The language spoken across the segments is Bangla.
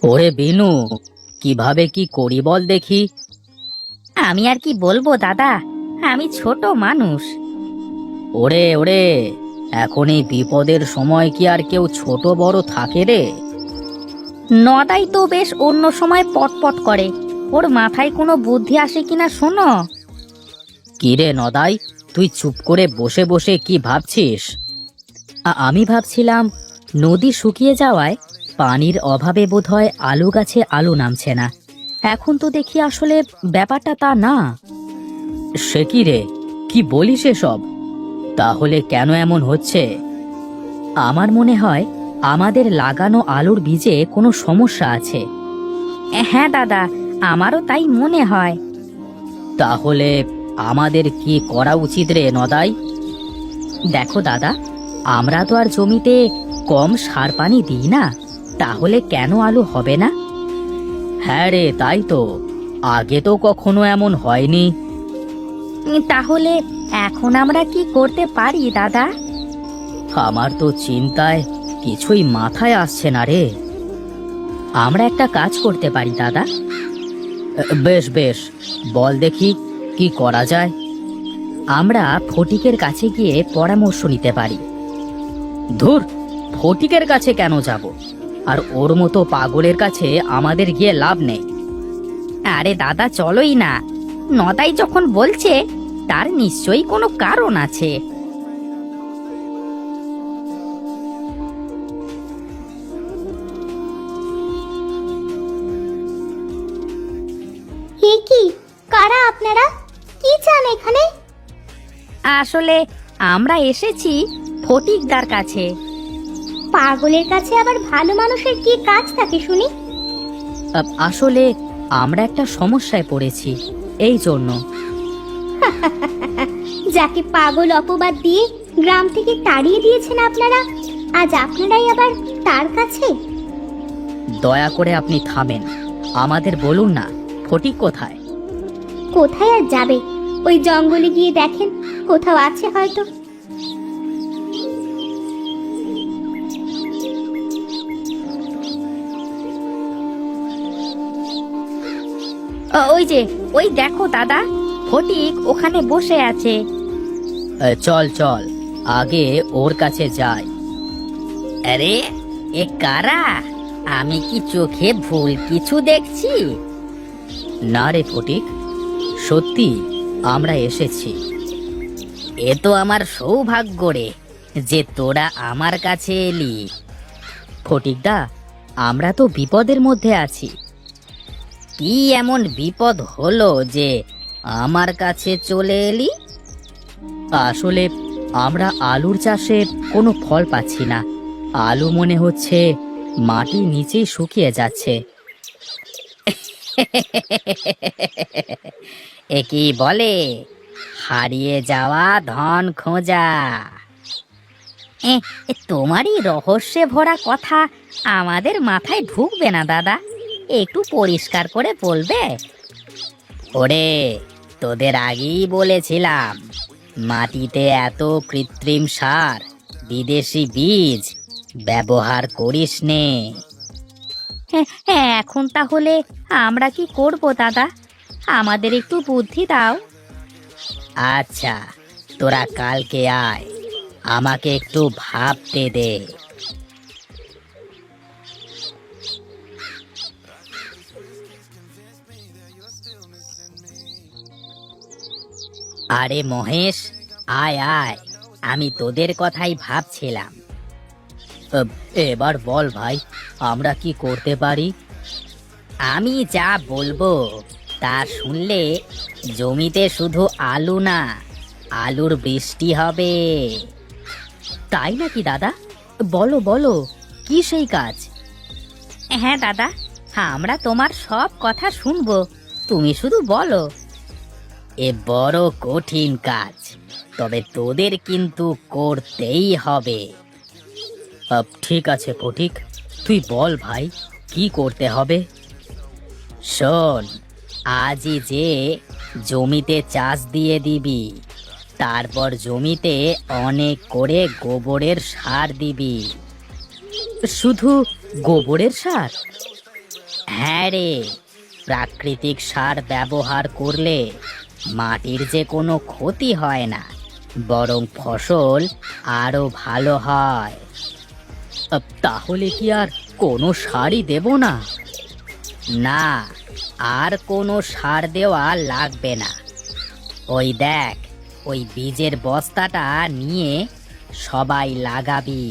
ওরে বিনু, কিভাবে কি করি বল দেখি। আমি আর কি বলবো দাদা, আমি ছোট মানুষ। ওরে ওরে, এখন এই বিপদের সময় কি আর কেউ ছোট বড় থাকে রে? নদাই তো বেশ অন্য সময় পটপট করে, ওর মাথায় কোনো বুদ্ধি আসে কিনা শোনো। কি রে নদাই, তুই চুপ করে বসে বসে কি ভাবছিস? আমি ভাবছিলাম নদী শুকিয়ে যাওয়ায় পানির অভাবে বোধহয় আলু গাছে আলু নামছে না। এখন তো দেখি আসলে ব্যাপারটা তা না। সে কি রে, কি বলিস এসব? তাহলে কেন এমন হচ্ছে? আমার মনে হয় আমাদের লাগানো আলুর বীজে কোনো সমস্যা আছে। হ্যাঁ দাদা, আমারও তাই মনে হয়। তাহলে আমাদের কি করা উচিত রে নদাই? দেখো দাদা, আমরা তো আর জমিতে কম সার পানি দিই না, তাহলে কেন আলু হবে না? হ্যাঁ রে, তাই তো, আগে তো কখনো এমন হয়নি। তাহলে এখন আমরা কি করতে পারি দাদা? আমার তো চিন্তায় কিছুই মাথায় আসছে না রে। আমরা একটা কাজ করতে পারি দাদা। বেশ বেশ, বল দেখি কি করা যায়। আমরা ফটিকের কাছে গিয়ে পরামর্শ নিতে পারি। ধুর, ফটিকের কাছে কেন যাব? আর ওর মতো পাগলের কাছে আমাদের গিয়ে লাভ নেই। আরে দাদা চলোই না, নদাই যখন বলছে তার নিশ্চয়ই কোনো কারণ আছে। হে কি, কারা আপনারা? কি চান এখানে? আসলে আমরা এসেছি ফটিকদার কাছে। পাগলের কাছে আবার ভালো মানুষের কি কাজ থাকে শুনি? আসলে আমরা একটা সমস্যায় পড়েছি, এই জন্য। যাকে পাগল অপবাদ দিয়ে গ্রাম থেকে তাড়িয়ে দিয়েছেন আপনারা, আজ আপনারাই আবার তার কাছে? দয়া করে আপনি থামেন, আমাদের বলুন না ফটিক কোথায়? কোথায় আর যাবে, ওই জঙ্গলে গিয়ে দেখেন, কোথাও আছে হয়তো। ওই যে, ওই দেখো দাদা, ফটিক ওখানে বসে আছে। চল চল, আগে ওর কাছে যাই। আরে এ কারা? আমি কি চোখে ভুল কিছু দেখছি? না রে ফটিক, সত্যি আমরা এসেছি। এ তো আমার সৌভাগ্য রে, যে তোরা আমার কাছে এলি। ফটিকদা, আমরা তো বিপদের মধ্যে আছি। কি এমন বিপদ হলো যে আমার কাছে চলে এলি? আসলে আমরা আলুর চাষে কোনো ফল পাচ্ছি না। আলু মনে হচ্ছে মাটির নিচেই শুকিয়ে যাচ্ছে। এ কি বলে, হারিয়ে যাওয়া ধন খোঁজা? তোমারই রহস্যে ভরা কথা আমাদের মাথায় ঢুকবে না দাদা, একটু পরিষ্কার করে বলবে? ওরে, তোদের আগেই বলেছিলাম মাটিতে এত কৃত্রিম সার, বিদেশি বীজ ব্যবহার করিস নে। হ্যাঁ, এখন তাহলে আমরা কি করব দাদা? আমাদের একটু বুদ্ধি দাও। আচ্ছা, তোরা কালকে আয়, আমাকে একটু ভাবতে দে। আরে মহেশ, আয় আয়, আমি তোদের কথাই ভাবছিলাম। এবার বল ভাই, আমরা কি করতে পারি? আমি যা বলবো তা শুনলে জমিতে শুধু আলু না, আলুর বৃষ্টি হবে। তাই নাকি দাদা? বলো বলো, কি সেই কাজ? হ্যাঁ দাদা, আমরা তোমার সব কথা শুনবো, তুমি শুধু বলো। এ বড় কঠিন কাজ, তবে তোদের কিন্তু করতেই হবে। ঠিক আছে ফটিক, তুই বল ভাই, কি করতে হবে? শোন, আজই যে জমিতে চাষ দিয়ে দিবি, তারপর জমিতে অনেক করে গোবরের সার দিবি। শুধু গোবরের সার? হ্যাঁ রে, প্রাকৃতিক সার ব্যবহার করলে মাটির যে কোনো ক্ষতি হয় না, বরং ফসল আরো ভালো হয়। তাহলে কি আর কোনো সারই দেব না? না, আর কোনো সার দেওয়া লাগবে না। ওই দেখ, ওই বীজের বস্তাটা নিয়ে সবাই লাগাবি।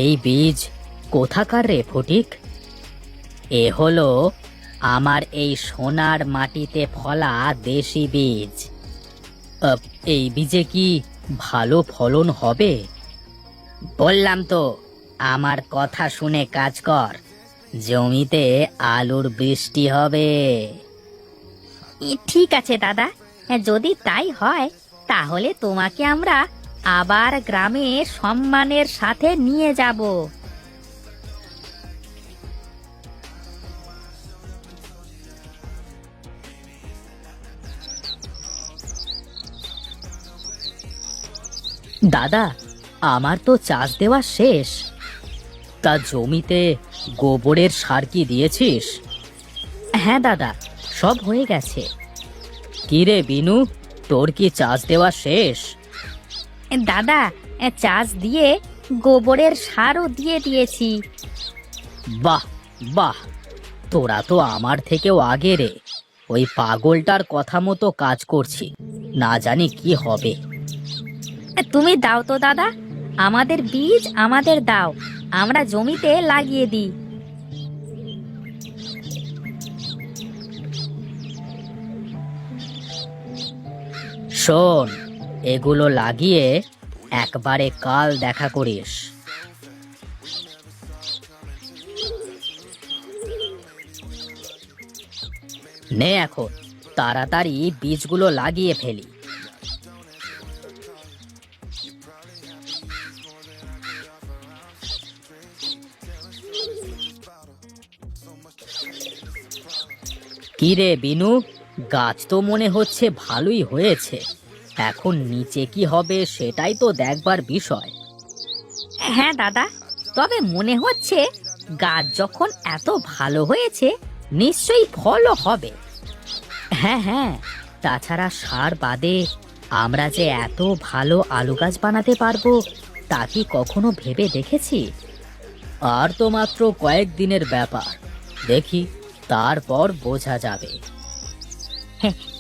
এই বীজ কোথাকার রে ফটিক? এ হলো আমার এই সোনার মাটিতে ফলা দেশি বীজ। এই বীজে কি ভালো ফলন হবে? বললাম তো, আমার কথা শুনে কাজ কর। জমিতে আলুর বৃষ্টি হবে। ঠিক আছে দাদা, যদি তাই হয় তাহলে তোমাকে আমরা আবার গ্রামে সম্মানের সাথে নিয়ে যাব। দাদা, আমার তো চাষ দেওয়া শেষ। তা জমিতে গোবরের সার কি দিয়েছিস? হ্যাঁ দাদা, সব হয়ে গেছে। কি রে বিনু, তোর কি চাষ দেওয়া শেষ? দাদা, চাষ দিয়ে গোবরের সারও দিয়ে দিয়েছি। বাহ বাহ, তোরা তো আমার থেকেও আগে রে। ওই পাগলটার কথা মতো কাজ করছি, না জানি কি হবে। তুমি দাও তো দাদা, আমাদের বীজ আমাদের দাও, আমরা জমিতে লাগিয়ে দিই। শোন, এগুলো লাগিয়ে একবারে কাল দেখা করিস। নে এখন তাড়াতাড়ি বীজগুলো লাগিয়ে ফেলি। কি রে বিনু, গাছ তো মনে হচ্ছে ভালোই হয়েছে। এখন নিচে কি হবে সেটাই তো দেখবার বিষয়। হ্যাঁ দাদা, তবে মনে হচ্ছে গাছ যখন এত ভালো হয়েছে নিশ্চয়ই ফলও হবে। হ্যাঁ হ্যাঁ, তাছাড়া সার বাদে আমরা যে এত ভালো আলু গাছ বানাতে পারবো তা কি কখনো ভেবে দেখেছি? আর তো মাত্র কয়েকদিনের ব্যাপার, দেখি তারপর বোঝা যাবে।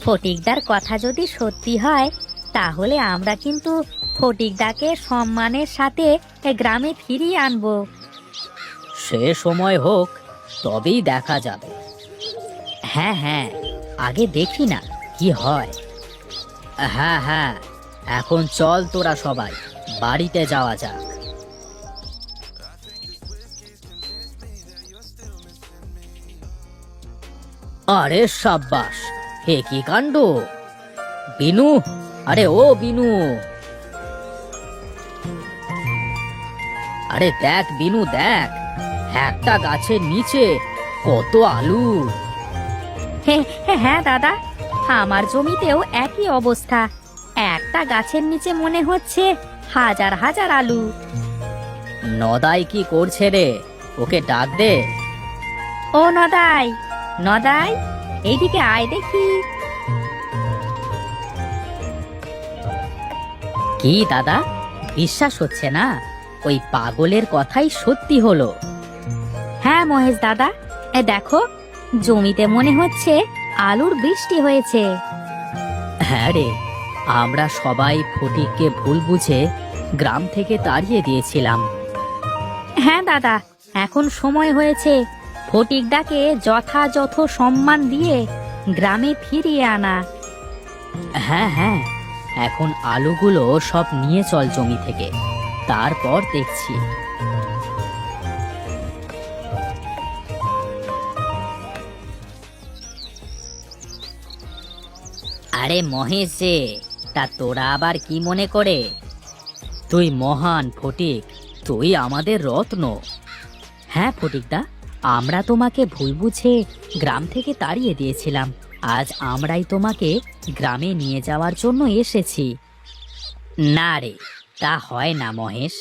ফটিকদার কথা যদি সত্যি হয় তাহলে আমরা কিন্তু ফটিকদাকে সম্মানের সাথে গ্রামে ফিরিয়ে আনবো। সে সময় হোক, তবেই দেখা যাবে। হ্যাঁ হ্যাঁ, আগে দেখি না কি হয়। হ্যাঁ হ্যাঁ, এখন চল তোরা সবাই বাড়িতে যাওয়া যাক। আরে সাব্বাস, হে কি কাণ্ড! বিনু, আরে ও বিনু, আরে দেখ বিনু দেখ, একটা গাছের নিচে কত আলু! হ্যাঁ দাদা, আমার জমিতেও একই অবস্থা। একটা গাছের নিচে মনে হচ্ছে হাজার হাজার আলু। নদাই কি করছে রে? ওকে ডাক দে। ও নদাই, নদাই, এইদিকে আয় দেখি। কি দাদা, বিশ্বাস হচ্ছে না? ওই পাগলের কথাই সত্যি হলো। হ্যাঁ মহেশ দাদা, দেখো জমিতে মনে হচ্ছে আলুর বৃষ্টি হয়েছে। হ্যাঁ রে, আমরা সবাই ফটিককে ভুল বুঝে গ্রাম থেকে তাড়িয়ে দিয়েছিলাম। হ্যাঁ দাদা, এখন সময় হয়েছে ফটিকদাকে যথাযথ সম্মান দিয়ে গ্রামে ফিরিয়ে আনা। হ্যাঁ হ্যাঁ, এখন আলুগুলো সব নিয়ে চল জমি থেকে, তারপর দেখছি। আরে মহেশ যে, তা তোরা আবার কি মনে করে? তুই মহান ফটিক, তুই আমাদের রত্ন। হ্যাঁ ফটিকদা, আমরা তোমাকে ভুল বুঝে গ্রাম থেকে তাড়িয়ে দিয়েছিলাম। আজ আমরাই তোমাকে গ্রামে নিয়ে যাওয়ার জন্য এসেছি। না রে, তা হয় না মহেশ।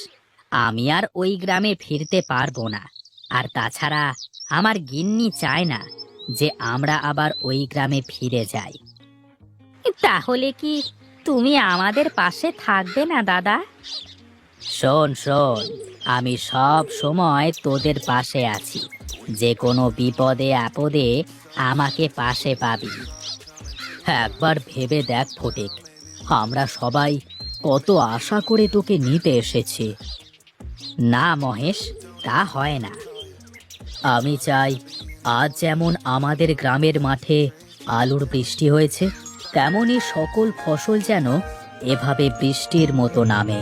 আমি আর ওই গ্রামে ফিরতে পারবো না। আর তাছাড়া আমার গিন্নি চায় না যে আমরা আবার ওই গ্রামে ফিরে যাই। তাহলে কি তুমি আমাদের পাশে থাকবে না দাদা? শোন শোন, আমি সব সময় তোদের পাশে আছি। যে কোনো বিপদে আপদে আমাকে পাশে পাবি। একবার ভেবে দেখ ফটিক, আমরা সবাই কত আশা করে তোকে নিতে এসেছি। না মহেশ, তা হয় না। আমি চাই আজ যেমন আমাদের গ্রামের মাঠে আলুর বৃষ্টি হয়েছে, তেমনি সকল ফসল যেন এভাবে বৃষ্টির মতো নামে।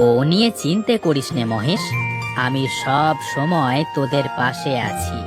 ও নিয়ে চিন্তা করিস নে মহেশ, আমি সব সময় তোদের পাশে আছি।